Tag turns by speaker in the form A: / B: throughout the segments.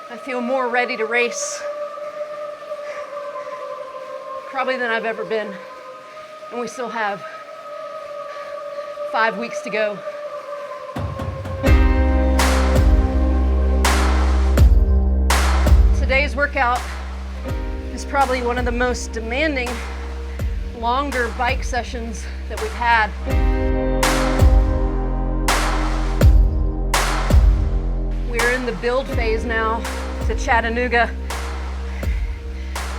A: I feel more ready to race probably than I've ever been. And we still have 5 weeks to go. Today's workout is probably one of the most demanding, longer bike sessions that we've had. We're in the build phase now to Chattanooga.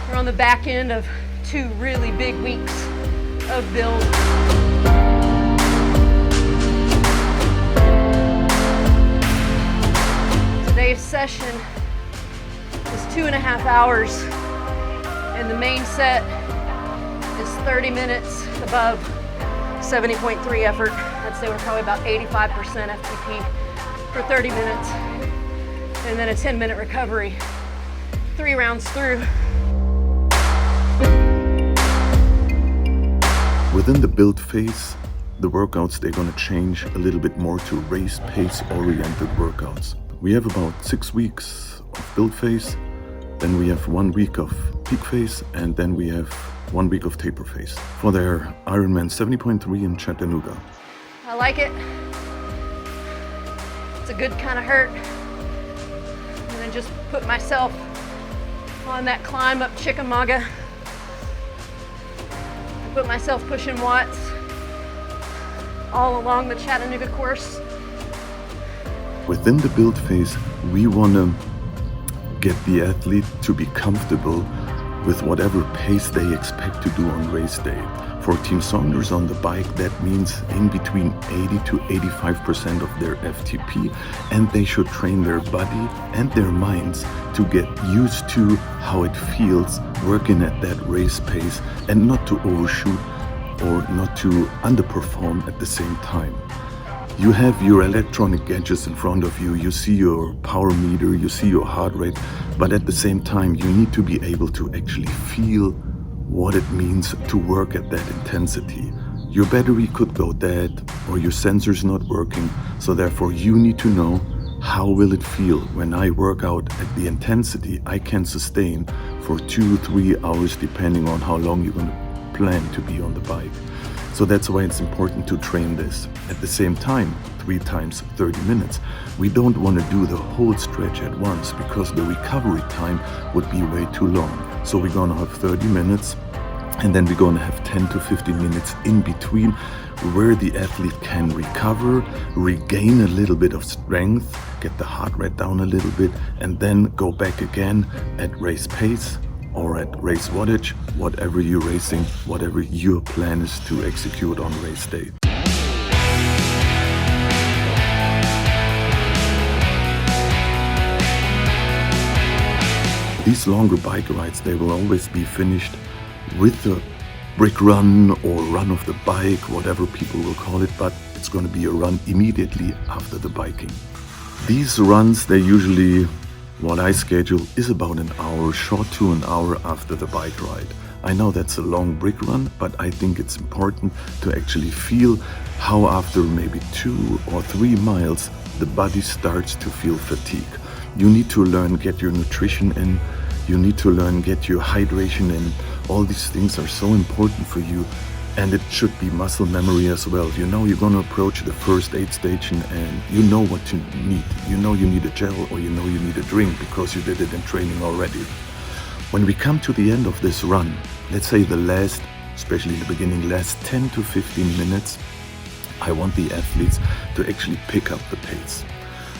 A: We're on the back end of 2 really big weeks of build. Today's session is 2.5 hours, and the main set is 30 minutes above 70.3 effort. I'd say we're probably about 85% FTP for 30 minutes, and then a 10-minute recovery, 3 rounds through.
B: Within the build phase, the workouts, they're going to change a little bit more to race pace oriented workouts. We have about 6 weeks of build phase, then we have 1 week of peak phase, and then we have 1 week of taper phase for their Ironman 70.3 in Chattanooga.
A: I like it. It's a good kind of hurt. And I just put myself on that climb up Chickamauga. I put myself pushing watts all along the Chattanooga course.
B: Within the build phase, we want to get the athlete to be comfortable with whatever pace they expect to do on race day. For Team Saunders on the bike, that means in between 80 to 85% of their FTP, and they should train their body and their minds to get used to how it feels working at that race pace and not to overshoot or not to underperform at the same time. You have your electronic gadgets in front of you, you see your power meter, you see your heart rate, but at the same time you need to be able to actually feel what it means to work at that intensity. Your battery could go dead or your sensor's not working, so therefore you need to know how will it feel when I work out at the intensity I can sustain for 2-3 hours depending on how long you're going to plan to be on the bike. So that's why it's important to train this. At the same time, 3 times 30 minutes. We don't want to do the whole stretch at once because the recovery time would be way too long. So we're going to have 30 minutes and then we're going to have 10 to 15 minutes in between where the athlete can recover, regain a little bit of strength, get the heart rate down a little bit, and then go back again at race pace or at race wattage, whatever you're racing, whatever your plan is to execute on race day. These longer bike rides, they will always be finished with a brick run or run of the bike, whatever people will call it, but it's going to be a run immediately after the biking. These runs, they usually, what I schedule is about an hour, short to an hour after the bike ride. I know that's a long brick run, but I think it's important to actually feel how after maybe 2 or 3 miles, the body starts to feel fatigue. You need to learn, get your nutrition in, you need to learn, get your hydration in. All these things are so important for you, and it should be muscle memory as well. You know you're going to approach the first aid station and you know what you need. You know you need a gel or you know you need a drink because you did it in training already. When we come to the end of this run, let's say the last, especially in the beginning, last 10 to 15 minutes, I want the athletes to actually pick up the pace.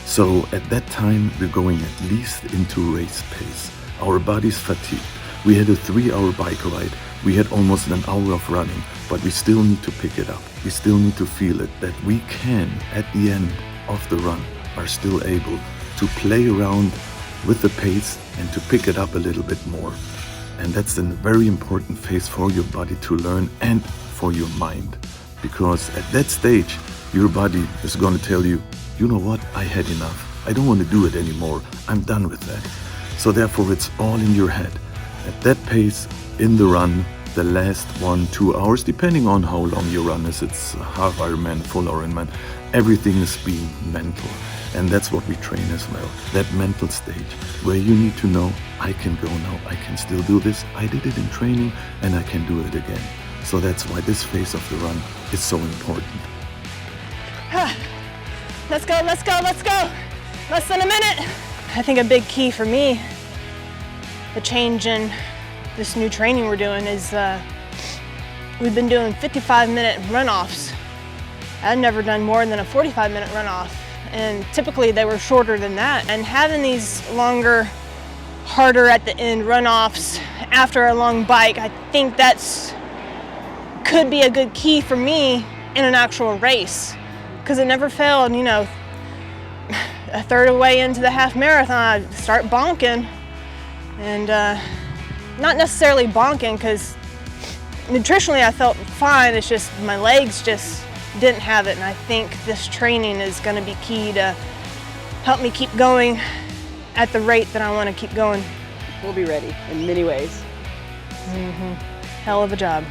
B: So at that time, we're going at least into race pace. Our body's fatigued. We had a 3-hour bike ride. We had almost an hour of running, but we still need to pick it up. We still need to feel it, that we can, at the end of the run, are still able to play around with the pace and to pick it up a little bit more. And that's a very important phase for your body to learn and for your mind. Because at that stage, your body is going to tell you, you know what, I had enough. I don't want to do it anymore. I'm done with that. So therefore, it's all in your head. At that pace, in the run, the last 1-2 hours, depending on how long your run is, it's half Ironman, full Ironman, everything is being mental. And that's what we train as well. That mental stage where you need to know, I can go now, I can still do this. I did it in training and I can do it again. So that's why this phase of the run is so important.
C: Let's go, let's go, let's go. Less than a minute. I think a big key for me, the change in this new training we're doing is we've been doing 55-minute runoffs. I've never done more than a 45-minute runoff, and typically they were shorter than that. And having these longer, harder at the end runoffs after a long bike, I think that's could be a good key for me in an actual race, because it never failed. You know, a third of the way into the half marathon, I start bonking, and not necessarily bonking because nutritionally I felt fine. It's just my legs just didn't have it, and I think this training is going to be key to help me keep going at the rate that I want to keep going.
A: We'll be ready in many ways.
C: Hell of a job.